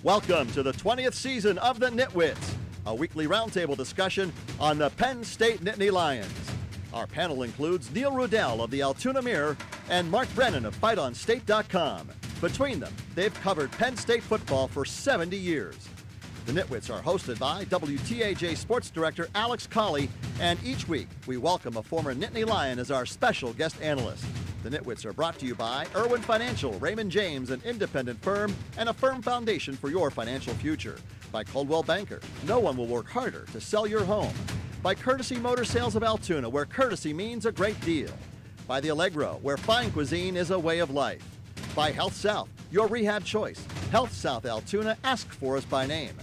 Welcome to the 20th season of the NitWits, a weekly roundtable discussion on the Penn State Nittany Lions. Our panel includes Neil Rudell of the Altoona Mirror and Mark Brennan of FightOnState.com. Between them, they've covered Penn State football for 70 years. The NitWits are hosted by WTAJ Sports Director Alex Colley, and each week we welcome a former Nittany Lion as our special guest analyst. The NitWits are brought to you by Irwin Financial, Raymond James, an independent firm, and a firm foundation for your financial future. By Coldwell Banker, no one will work harder to sell your home. By Courtesy Motor Sales of Altoona, where courtesy means a great deal. By the Allegro, where fine cuisine is a way of life. By Health South, your rehab choice. Health South Altoona, ask for us by name.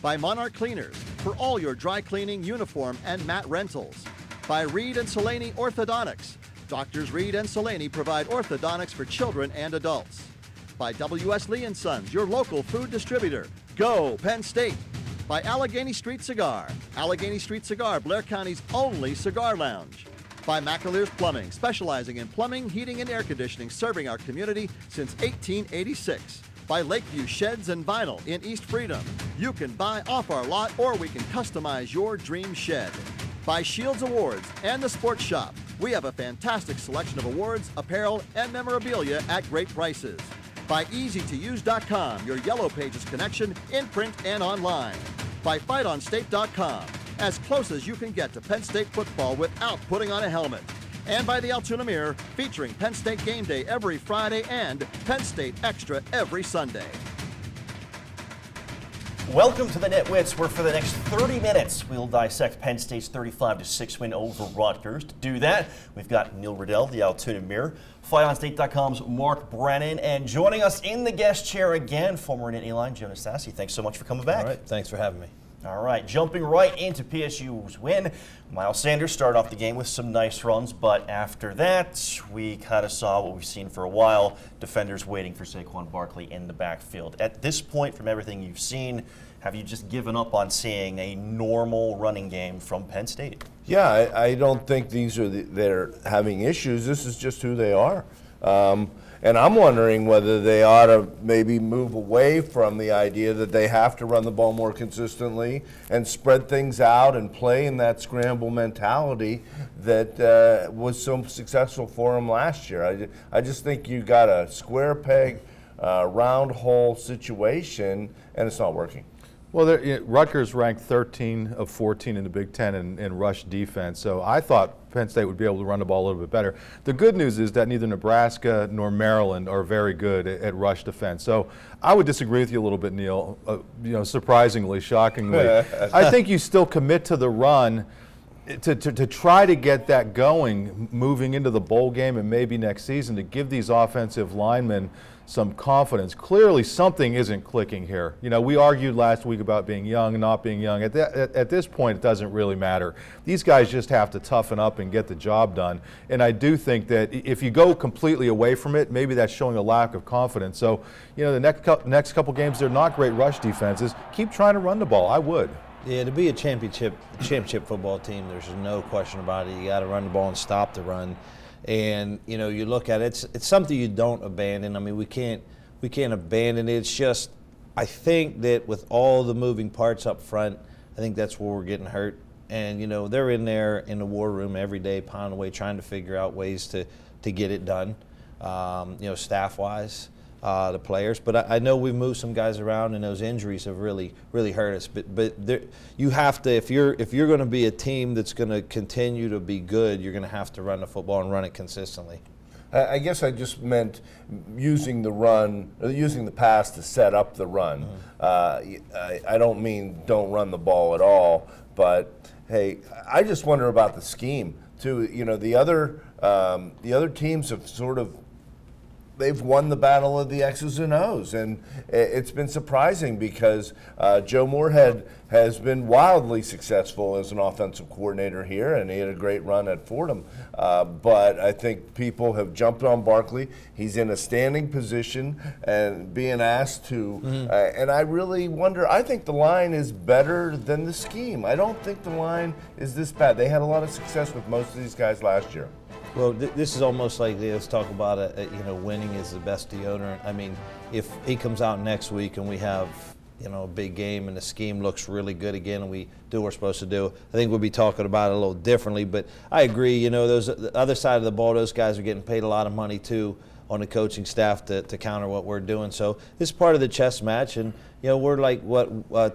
By Monarch Cleaners, for all your dry cleaning, uniform, and mat rentals. By Reed and Solani Orthodontics. Doctors Reed and Solani provide orthodontics for children and adults. By W.S. Lee & Sons, your local food distributor. Go Penn State! By Allegheny Street Cigar. Allegheny Street Cigar, Blair County's only cigar lounge. By McAleer's Plumbing, specializing in plumbing, heating, and air conditioning, serving our community since 1886. By Lakeview Sheds and Vinyl in East Freedom. You can buy off our lot or we can customize your dream shed. By Shields Awards and the Sports Shop. We have a fantastic selection of awards, apparel, and memorabilia at great prices. By EasyToUse.com, your Yellow Pages connection in print and online. By FightOnState.com, as close as you can get to Penn State football without putting on a helmet. And by the Altoona Mirror, featuring Penn State Game Day every Friday and Penn State Extra every Sunday. Welcome to the NitWits, where for the next 30 minutes we'll dissect Penn State's 35-6 win over Rutgers. To do that, we've got Neil Riddell, the Altoona Mirror, FightOnState.com's Mark Brennan, and joining us in the guest chair again, former Nittany Lion Jonas Stassi. Thanks so much for coming back. All right, thanks for having me. All right, jumping right into PSU's win. Miles Sanders started off the game with some nice runs, but after that, we kind of saw what we've seen for a while, defenders waiting for Saquon Barkley in the backfield. At this point, from everything you've seen, have you just given up on seeing a normal running game from Penn State? Yeah, I don't think these are they're having issues. This is just who they are. And I'm wondering whether they ought to maybe move away from the idea that they have to run the ball more consistently and spread things out and play in that scramble mentality that was so successful for them last year. I just think you got a square peg, round hole situation, and it's not working. Well, Rutgers ranked 13 of 14 in the Big Ten in rush defense, so I thought Penn State would be able to run the ball a little bit better. The good news is that neither Nebraska nor Maryland are very good at rush defense. So I would disagree with you a little bit, Neil, surprisingly, shockingly. I think you still commit to the run to try to get that going moving into the bowl game and maybe next season to give these offensive linemen some confidence. Clearly something isn't clicking here. We argued last week about being young and not being young. At this point, it doesn't really matter. These guys just have to toughen up and get the job done. And I do think that if you go completely away from it, maybe that's showing a lack of confidence. So, the next couple games, they're not great rush defenses. Keep trying to run the ball. I would. Yeah, to be a championship football team, there's no question about it. You got to run the ball and stop the run. And you look at it, it's something you don't abandon. I mean, we can't abandon it. It's just, I think that with all the moving parts up front, I think that's where we're getting hurt. And they're in there in the war room every day, pounding away, trying to figure out ways to get it done. Staff-wise, the players. But I know we've moved some guys around, and those injuries have really hurt us. But there, you have to, if you're going to be a team that's going to continue to be good, you're going to have to run the football and run it consistently. I guess I just meant using the pass to set up the run. I don't mean don't run the ball at all, but hey, I just wonder about the scheme too. The other teams have they've won the battle of the X's and O's, and it's been surprising because Joe Moorhead has been wildly successful as an offensive coordinator here, and he had a great run at Fordham. But I think people have jumped on Barkley. He's in a standing position and being asked to, and I really wonder, I think the line is better than the scheme. I don't think the line is this bad. They had a lot of success with most of these guys last year. Well, this is almost like let's talk about winning is the best deodorant. I mean, if he comes out next week and we have a big game and the scheme looks really good again and we do what we're supposed to do, I think we'll be talking about it a little differently. But I agree, the other side of the ball, those guys are getting paid a lot of money too on the coaching staff to counter what we're doing. So it's part of the chess match, and we're like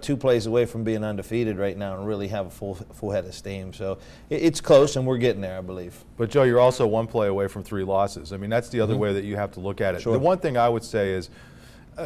2 plays away from being undefeated right now and really have a full head of steam. So it's close, and we're getting there, I believe. But Joe, you're also 1 play away from 3 losses. I mean, that's the other way that you have to look at it. Sure. The one thing I would say is,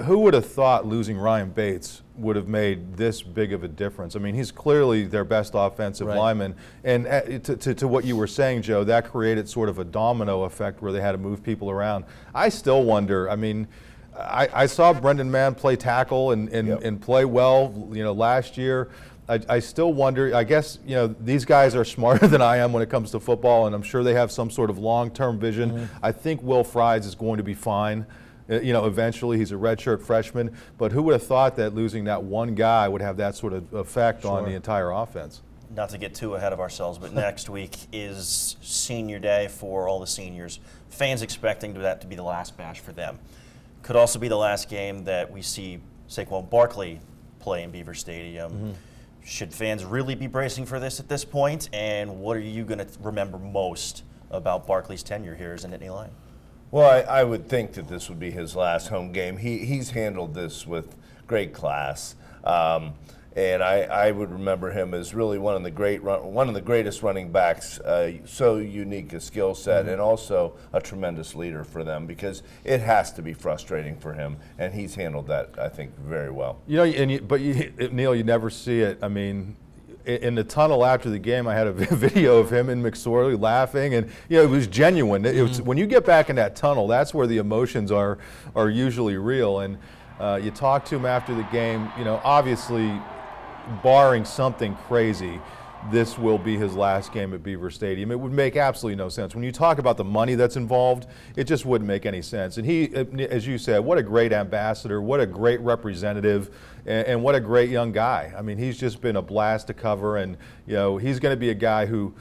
who would have thought losing Ryan Bates would have made this big of a difference? I mean, he's clearly their best offensive lineman. And to what you were saying, Joe, that created sort of a domino effect where they had to move people around. I still wonder, I mean, I saw Brendan Mann play tackle and play well, last year. I still wonder, I guess, these guys are smarter than I am when it comes to football, and I'm sure they have some sort of long-term vision. I think Will Fries is going to be fine. Eventually he's a redshirt freshman, but who would have thought that losing that one guy would have that sort of effect on the entire offense? Not to get too ahead of ourselves, but next week is senior day for all the seniors. Fans expecting that to be the last bash for them. Could also be the last game that we see Saquon Barkley play in Beaver Stadium. Should fans really be bracing for this at this point? And what are you going to remember most about Barkley's tenure here as a Nittany Lion? Well, I would think that this would be his last home game. He's handled this with great class, and I would remember him as really one of the greatest running backs. So unique a skill set, and also a tremendous leader for them, because it has to be frustrating for him, and he's handled that, I think, very well. Neil, you never see it. I mean, in the tunnel after the game, I had a video of him in McSorley laughing, and it was genuine. It was, when you get back in that tunnel, that's where the emotions are usually real. And you talk to him after the game. Obviously, barring something crazy, this will be his last game at Beaver Stadium. It would make absolutely no sense. When you talk about the money that's involved, it just wouldn't make any sense. And he, as you said, what a great ambassador, what a great representative, and what a great young guy. I mean, he's just been a blast to cover, and he's going to be a guy who,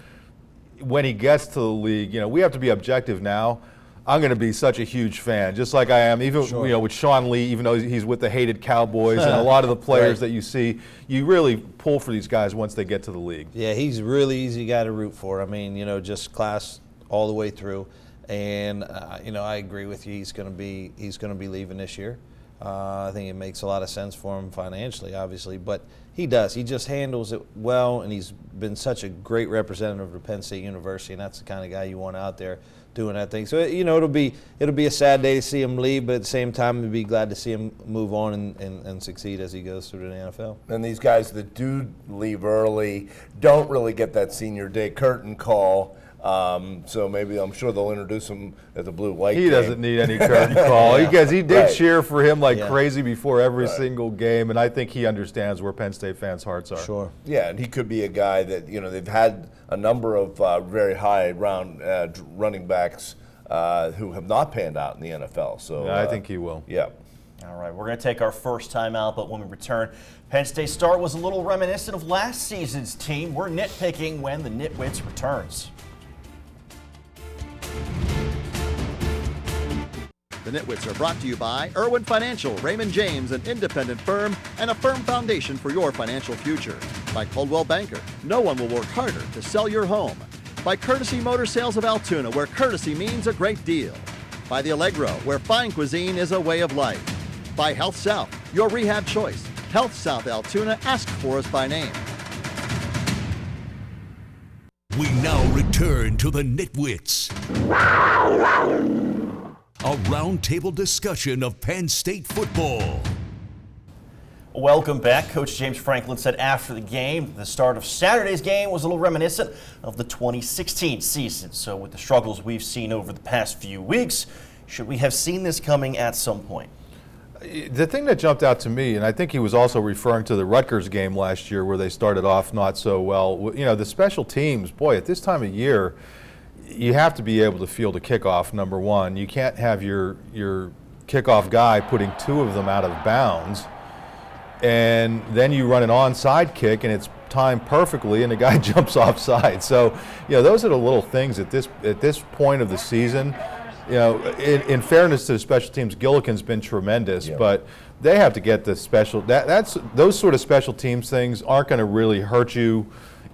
when he gets to the league, we have to be objective now. I'm going to be such a huge fan, just like I am, even with Sean Lee, even though he's with the hated Cowboys and a lot of the players that you see, you really pull for these guys once they get to the league. Yeah, he's a really easy guy to root for. I mean, just class all the way through, and I agree with you. He's going to be leaving this year. I think it makes a lot of sense for him financially, obviously, but he does. He just handles it well, and he's been such a great representative of Penn State University, and that's the kind of guy you want out there doing that thing. So it'll be a sad day to see him leave, but at the same time, we'd be glad to see him move on and succeed as he goes through the NFL. And these guys that do leave early don't really get that senior day curtain call. So maybe I'm sure they'll introduce him at the blue-white game. He doesn't need any curtain call because he did cheer for him like crazy before every single game, and I think he understands where Penn State fans' hearts are. Sure. Yeah, and he could be a guy that they've had a number of very high round running backs who have not panned out in the NFL. So I think he will. Yeah. All right, we're going to take our first time out, but when we return, Penn State's start was a little reminiscent of last season's team. We're nitpicking when the NitWits returns. The NitWits are brought to you by Irwin Financial, Raymond James, an independent firm, and a firm foundation for your financial future. By Coldwell Banker, no one will work harder to sell your home. By Courtesy Motor Sales of Altoona, where courtesy means a great deal. By the Allegro, where fine cuisine is a way of life. By Health South, your rehab choice. Health South Altoona, ask for us by name. We now return to the NitWits. A roundtable discussion of Penn State football. Welcome back. Coach James Franklin said after the game, the start of Saturday's game was a little reminiscent of the 2016 season. So with the struggles we've seen over the past few weeks, should we have seen this coming at some point? The thing that jumped out to me, and I think he was also referring to the Rutgers game last year where they started off not so well, the special teams, boy, at this time of year, you have to be able to field a kickoff, number one. You can't have your kickoff guy putting 2 of them out of bounds, and then you run an onside kick, and it's timed perfectly, and the guy jumps offside. So, those are the little things at this point of the season you know, in fairness to the special teams, Gillikin's been tremendous, but they have to get the special. Those sort of special teams things aren't going to really hurt you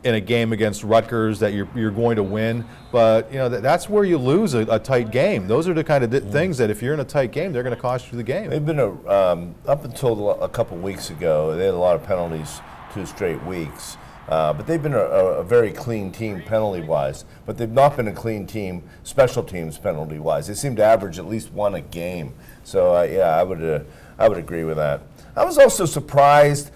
in a game against Rutgers that you're going to win. But you know that's where you lose a tight game. Those are the kind of things that if you're in a tight game, they're going to cost you the game. They've been up until a couple weeks ago, they had a lot of penalties 2 straight weeks. But they've been a very clean team penalty-wise. But they've not been a clean team special teams penalty-wise. They seem to average at least 1 a game. So yeah, I would agree with that. I was also surprised.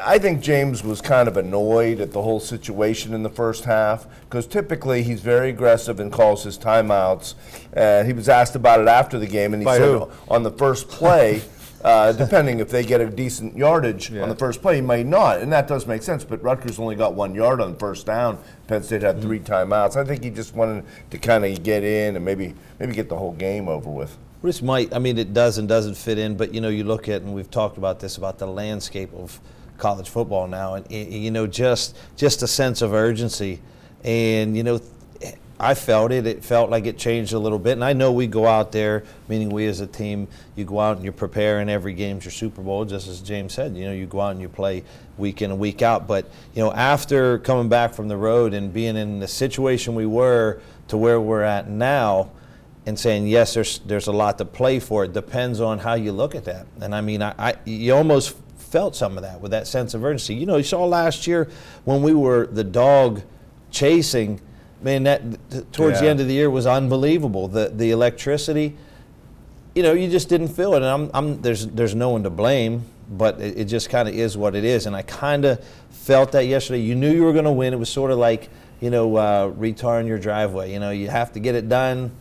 I think James was kind of annoyed at the whole situation in the first half because typically he's very aggressive and calls his timeouts. And he was asked about it after the game, and he said on the first play, depending if they get a decent yardage on the first play, he might not. And that does make sense, but Rutgers only got 1 yard on the first down. Penn State had 3 timeouts. I think he just wanted to kind of get in and maybe get the whole game over with. This might, I mean, it does and doesn't fit in, but, you know, you look at, and we've talked about this, about the landscape of college football now, and, you know, just a sense of urgency. And, you know, I felt it. It felt like it changed a little bit. And I know we go out there, meaning we as a team, you go out and you prepare, and every game's your Super Bowl, just as James said. You know, you go out and you play week in and week out. But, you know, after coming back from the road and being in the situation we were to where we're at now, and saying, yes, there's a lot to play for, it depends on how you look at that. And, I mean, you almost felt some of that with that sense of urgency. You know, you saw last year when we were the dog chasing, man, that towards the end of the year was unbelievable. The electricity, you know, you just didn't feel it. And there's no one to blame, but it just kind of is what it is. And I kind of felt that yesterday. You knew you were going to win. It was sort of like, you know, retarring your driveway. You know, you have to get it done.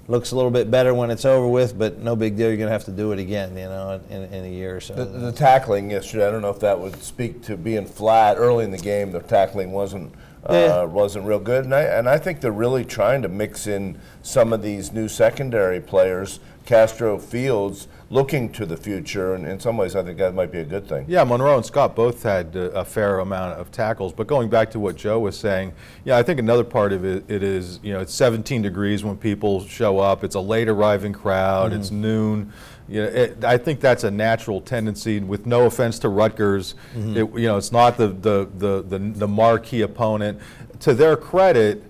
Looks a little bit better when it's over with, but no big deal. You're going to have to do it again, you know, in a year or so. The tackling yesterday, I don't know if that would speak to being flat early in the game. The tackling wasn't real good, and I think they're really trying to mix in some of these new secondary players, Castro, Fields, looking to the future, and in some ways I think that might be a good thing. Yeah, Monroe and Scott both had a fair amount of tackles, but going back to what Joe was saying, yeah, I think another part of it is, you know, it's 17 degrees when people show up, it's a late arriving crowd, it's noon. You know, I think that's a natural tendency. With no offense to Rutgers, you know, it's not the marquee opponent. To their credit,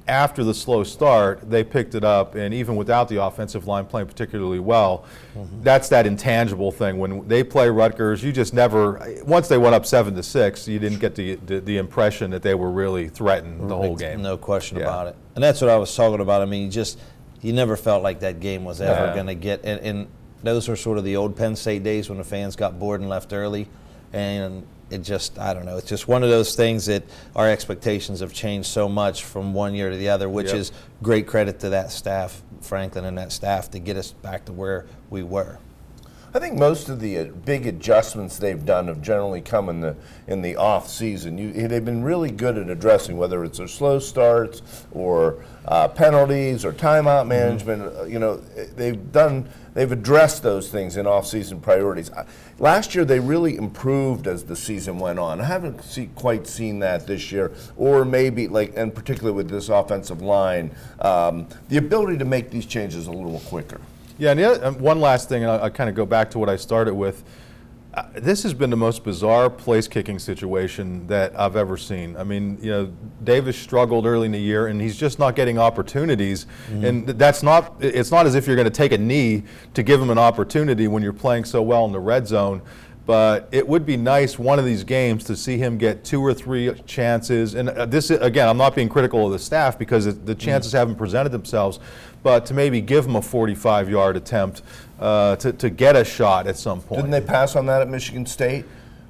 after the slow start, they picked it up, and even without the offensive line playing particularly well, that's that intangible thing. When they play Rutgers, you just never. Once they went up 7-6, you didn't get the impression that they were really threatened the whole game. No question about it. And that's what I was talking about. I mean, you never felt like that game was ever going to get. And those were sort of the old Penn State days when the fans got bored and left early, and it just, I don't know, it's just one of those things that our expectations have changed so much from one year to the other, which is great credit to that staff, Franklin and that staff, to get us back to where we were. I think most of the big adjustments they've done have generally come in the off season. They've been really good at addressing whether it's their slow starts or penalties or timeout management. You know, they've addressed those things in off season priorities. Last year they really improved as the season went on. I haven't quite seen that this year, or maybe and particularly with this offensive line, the ability to make these changes a little quicker. Yeah, and one last thing, and I'll kind of go back to what I started with. This has been the most bizarre place-kicking situation that I've ever seen. I mean, you know, Davis struggled early in the year, and he's just not getting opportunities. And it's not as if you're going to take a knee to give him an opportunity when you're playing so well in the red zone. But it would be nice one of these games to see him get 2 or 3 chances. And this, again, I'm not being critical of the staff because the chances haven't presented themselves, but to maybe give him a 45-yard attempt to get a shot at some point. Didn't they pass on that at Michigan State?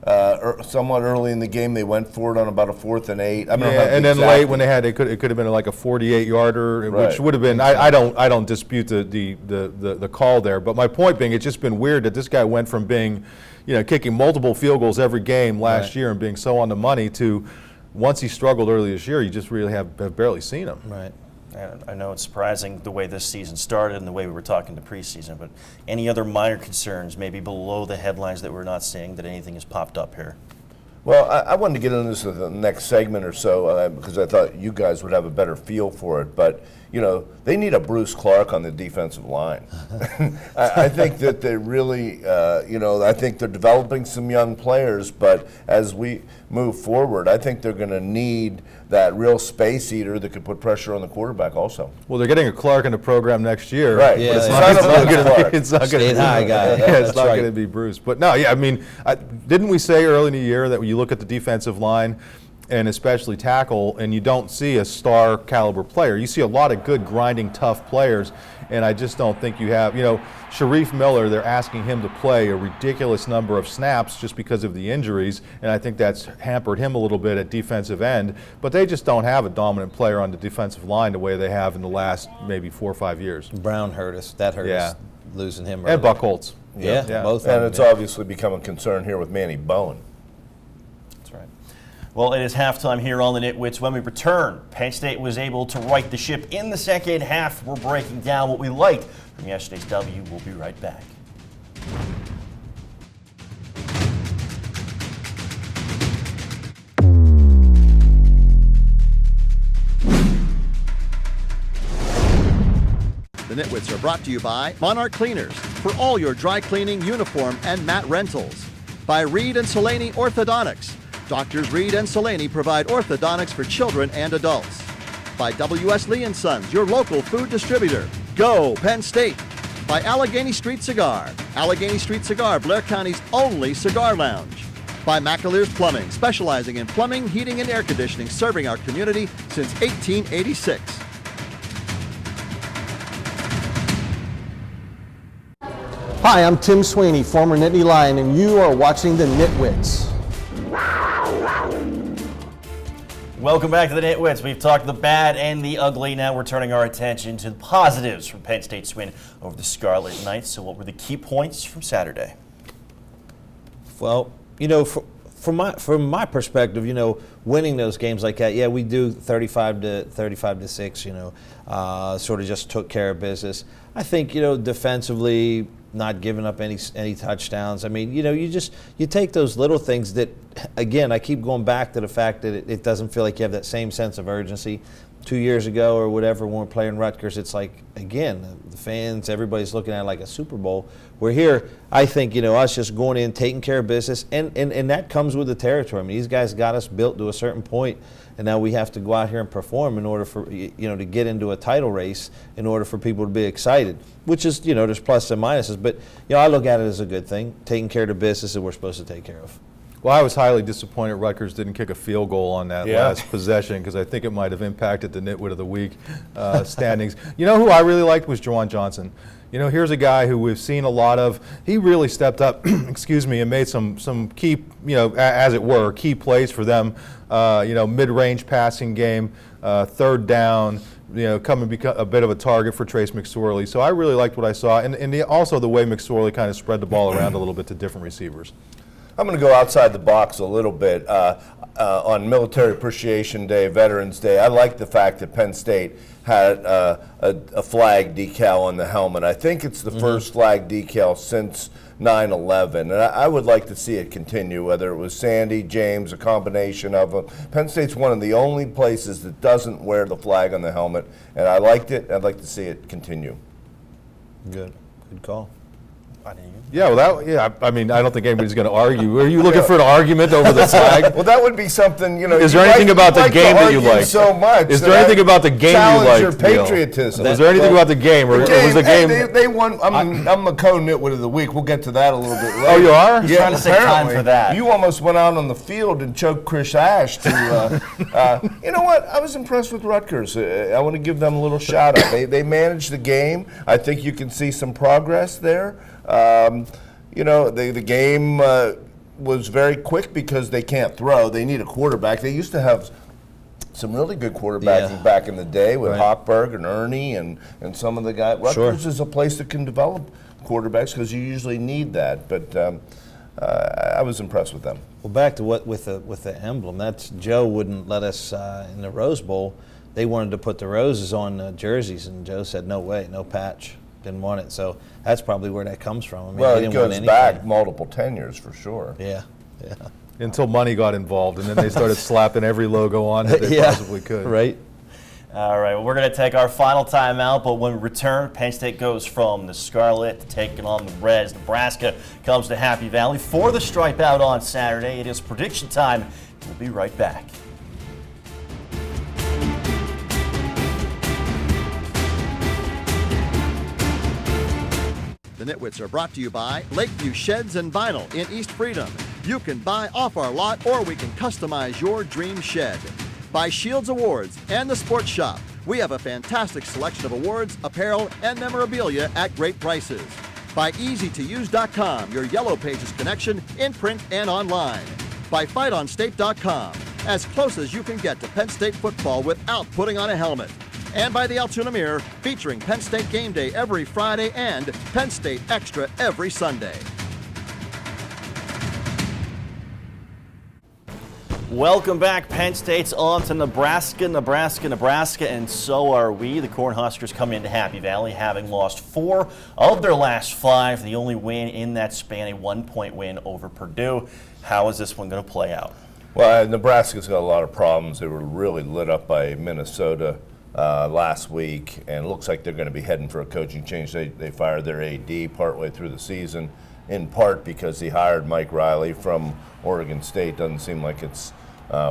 Somewhat early in the game, they went for it on about a 4th and 8. I don't know and then late when it could have been like a 48-yarder, which would have been. I don't dispute the call there, but my point being, it's just been weird that this guy went from being, you know, kicking multiple field goals every game last year and being so on the money to, once he struggled early this year, you just really have barely seen him. Right. I know it's surprising the way this season started and the way we were talking to preseason, but any other minor concerns, maybe below the headlines that we're not seeing, that anything has popped up here? Well, I wanted to get into this in the next segment or so because I thought you guys would have a better feel for it. But, you know, they need a Bruce Clark on the defensive line. I think that they really, you know, I think they're developing some young players. But as we move forward, I think they're going to need that real space eater that could put pressure on the quarterback also. Well, they're getting a Clark in the program next year. Right. Yeah, It's not going to be high guy. Yeah, it's That's not right. going to be Bruce. But no, yeah, I mean, didn't we say early in the year that when you look at the defensive line and especially tackle, and you don't see a star caliber player, you see a lot of good grinding tough players, and I just don't think you have, you know, Sharif Miller, they're asking him to play a ridiculous number of snaps just because of the injuries, and I think that's hampered him a little bit at defensive end, but they just don't have a dominant player on the defensive line the way they have in the last maybe 4 or 5 years. Brown hurt us. That hurt us, losing him. And early. Buck Holtz. Yeah, both of And them, it's yeah. obviously become a concern here with Manny Bowen. That's right. Well, it is halftime here on the Nitwits. When we return, Penn State was able to right the ship in the second half. We're breaking down what we liked from yesterday's W. We'll be right back. The Nitwits are brought to you by Monarch Cleaners for all your dry cleaning, uniform, and mat rentals. By Reed and Solaney Orthodontics. Doctors Reed and Solaney provide orthodontics for children and adults. By W.S. Lee & Sons, your local food distributor. Go Penn State. By Allegheny Street Cigar. Allegheny Street Cigar, Blair County's only cigar lounge. By McAleer's Plumbing, specializing in plumbing, heating, and air conditioning, serving our community since 1886. Hi, I'm Tim Sweeney, former Nittany Lion, and you are watching the Nitwits. Welcome back to the Nitwits. We've talked the bad and the ugly. Now we're turning our attention to the positives from Penn State's win over the Scarlet Knights. So what were the key points from Saturday? Well, you know, from my perspective, you know, winning those games like that, yeah, we do 35 to 6. You know, sort of just took care of business. I think, you know, defensively, not giving up any touchdowns. I mean, you know, you take those little things that, again, I keep going back to the fact that it doesn't feel like you have that same sense of urgency. 2 years ago or whatever, when we're playing Rutgers, it's like, again, the fans, everybody's looking at it like a Super Bowl. We're here, I think, you know, us just going in, taking care of business, and that comes with the territory. I mean, these guys got us built to a certain point, and now we have to go out here and perform in order for, you know, to get into a title race, in order for people to be excited, which is, you know, there's pluses and minuses. But, you know, I look at it as a good thing, taking care of the business that we're supposed to take care of. Well, I was highly disappointed Rutgers didn't kick a field goal on that last possession because I think it might have impacted the Nitwit of the Week standings. You know who I really liked was Juwan Johnson. You know, here's a guy who we've seen a lot of. He really stepped up, excuse me, and made some key, you know, as it were, key plays for them. You know, mid-range passing game, third down, you know, become a bit of a target for Trace McSorley. So I really liked what I saw, and also the way McSorley kind of spread the ball around a little bit to different receivers. I'm going to go outside the box a little bit. On Military Appreciation Day, Veterans Day, I like the fact that Penn State had a flag decal on the helmet. I think it's the first flag decal since 9/11, and I would like to see it continue, whether it was Sandy, James, a combination of them. Penn State's one of the only places that doesn't wear the flag on the helmet, and I liked it. I'd like to see it continue. Good call. Yeah, well, I mean, I don't think anybody's going to argue. Are you looking for an argument over the flag? Well, that would be something, you know. Is there anything about the game that you like? So much. Is there anything about the game you like? Challenge your patriotism. Is there anything about the game, or was the game? They won. I'm the co-nitwit of the week. We'll get to that a little bit later. Oh, you are? He's trying to save time apparently. for that. You almost went out on the field and choked Chris Ash to. You know what? I was impressed with Rutgers. I want to give them a little shout out. They managed the game. I think you can see some progress there. You know, the game was very quick because they can't throw. They need a quarterback. They used to have some really good quarterbacks back in the day with Hochberg and Ernie and some of the guys. Rutgers is a place that can develop quarterbacks because you usually need that. But I was impressed with them. Well, back to what with the emblem. That's Joe wouldn't let us in the Rose Bowl. They wanted to put the roses on jerseys, and Joe said no way, no patch. Didn't want it, so that's probably where that comes from. I mean, Well, he it didn't want goes anything. back multiple tenures for sure. Yeah. Until money got involved, and then they started slapping every logo on that they possibly could. Right. All right, well, we're going to take our final timeout, but when we return, Penn State goes from the Scarlet to taking on the Reds. Nebraska comes to Happy Valley for the stripe out on Saturday. It is prediction time. We'll be right back. The Nitwits are brought to you by Lakeview Sheds and Vinyl in East Freedom. You can buy off our lot or we can customize your dream shed. By Shields Awards and the Sports Shop. We have a fantastic selection of awards, apparel, and memorabilia at great prices. By EasyToUse.com, your Yellow Pages connection in print and online. By FightOnState.com, as close as you can get to Penn State football without putting on a helmet. And by the Altoona Mirror, featuring Penn State Game Day every Friday and Penn State Extra every Sunday. Welcome back. Penn State's on to Nebraska, and so are we. The Cornhuskers come into Happy Valley having lost 4 of their last 5. The only win in that span, a 1-point win over Purdue. How is this one going to play out? Well, Nebraska's got a lot of problems. They were really lit up by Minnesota last week, and it looks like they're going to be heading for a coaching change. They fired their AD partway through the season, in part because he hired Mike Riley from Oregon State. Doesn't seem like it's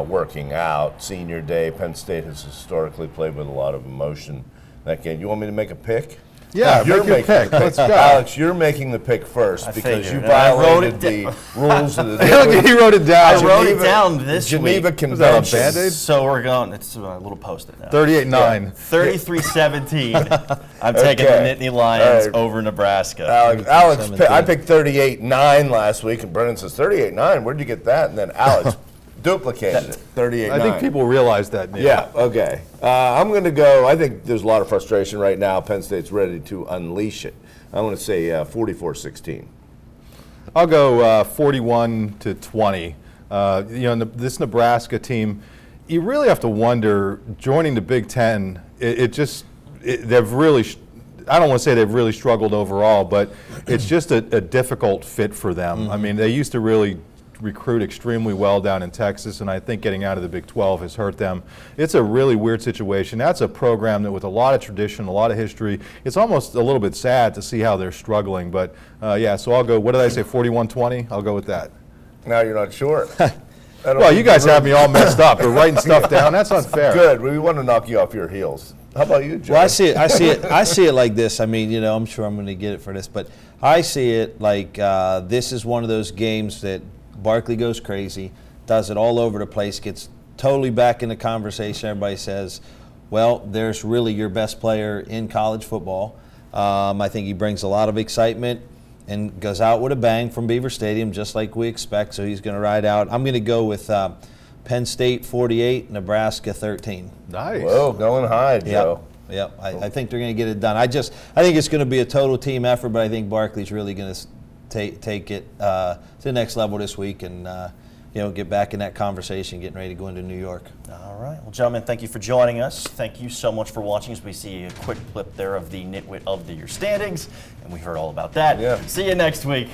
working out. Senior day, Penn State has historically played with a lot of emotion. That game. You want me to make a pick? Yeah, you're make your making pick. Let's go. Alex, you're making the pick first because you violated the rules of the He wrote it down. I wrote it down this Geneva week. Convention. Band-Aid? So we're going. It's a little post-it now. 38-9. 33-17. I'm taking the Nittany Lions over Nebraska. Alex, I picked 38-9 last week, and Brennan says 38-9. Where'd you get that? And then Alex duplicated it. 38-9. I think people realize that now. Yeah, okay. I'm going to go, I think there's a lot of frustration right now. Penn State's ready to unleash it. I'm going to say 44-16. I'll go 41-20. This Nebraska team, you really have to wonder, joining the Big Ten, they've really, I don't want to say they've really struggled overall, but it's just a difficult fit for them. Mm-hmm. I mean, they used to really recruit extremely well down in Texas, and I think getting out of the Big 12 has hurt them. It's a really weird situation. That's a program that with a lot of tradition, a lot of history, it's almost a little bit sad to see how they're struggling. But so I'll go, what did I say, 41-20? I'll go with that. Now you're not sure. Well, you guys have me all messed up. We're writing stuff down. That's unfair. Good. We want to knock you off your heels. How about you, Joe? Well, I see it like this. I mean, I'm sure I'm going to get it for this, but I see it like this is one of those games that Barkley goes crazy, does it all over the place, gets totally back in the conversation. Everybody says, well, there's really your best player in college football. I think he brings a lot of excitement and goes out with a bang from Beaver Stadium, just like we expect, so he's going to ride out. I'm going to go with Penn State 48, Nebraska 13. Nice. Whoa, going high, Joe. Yep. I think they're going to get it done. I think it's going to be a total team effort, but I think Barkley's really going to take it to the next level this week and get back in that conversation, getting ready to go into New York. All right. Well, gentlemen, thank you for joining us. Thank you so much for watching as we see a quick clip there of the Nitwit of the Year standings, and we heard all about that. Yeah. See you next week.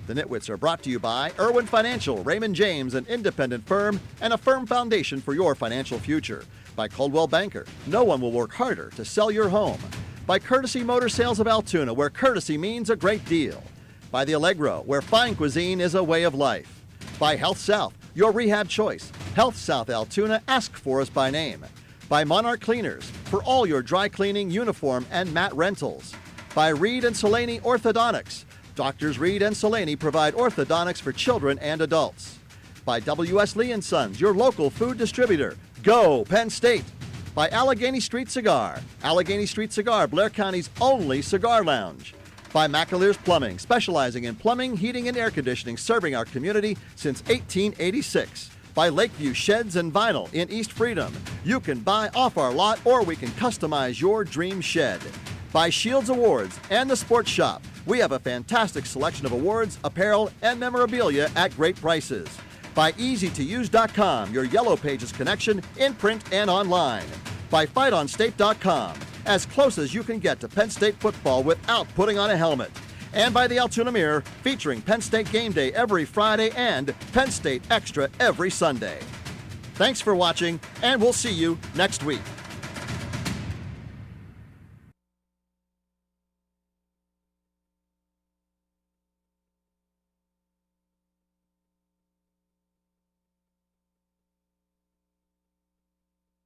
The Nitwits are brought to you by Irwin Financial, Raymond James, an independent firm, and a firm foundation for your financial future. By Coldwell Banker, no one will work harder to sell your home. By Courtesy Motor Sales of Altoona, where courtesy means a great deal. By The Allegro, where fine cuisine is a way of life. By Health South, your rehab choice. Health South Altoona, ask for us by name. By Monarch Cleaners, for all your dry cleaning, uniform, and mat rentals. By Reed and Solani Orthodontics. Doctors Reed and Solani provide orthodontics for children and adults. By W.S. Lee & Sons, your local food distributor. Go Penn State! By Allegheny Street Cigar. Allegheny Street Cigar, Blair County's only cigar lounge. By McAleer's Plumbing, specializing in plumbing, heating, and air conditioning, serving our community since 1886. By Lakeview Sheds and Vinyl in East Freedom. You can buy off our lot or we can customize your dream shed. By Shields Awards and the Sports Shop. We have a fantastic selection of awards, apparel, and memorabilia at great prices. By EasyToUse.com, your Yellow Pages connection in print and online. By FightOnState.com, as close as you can get to Penn State football without putting on a helmet. and by the Altoona Mirror, featuring Penn State Game Day every Friday and Penn State Extra every Sunday. Thanks for watching, and we'll see you next week.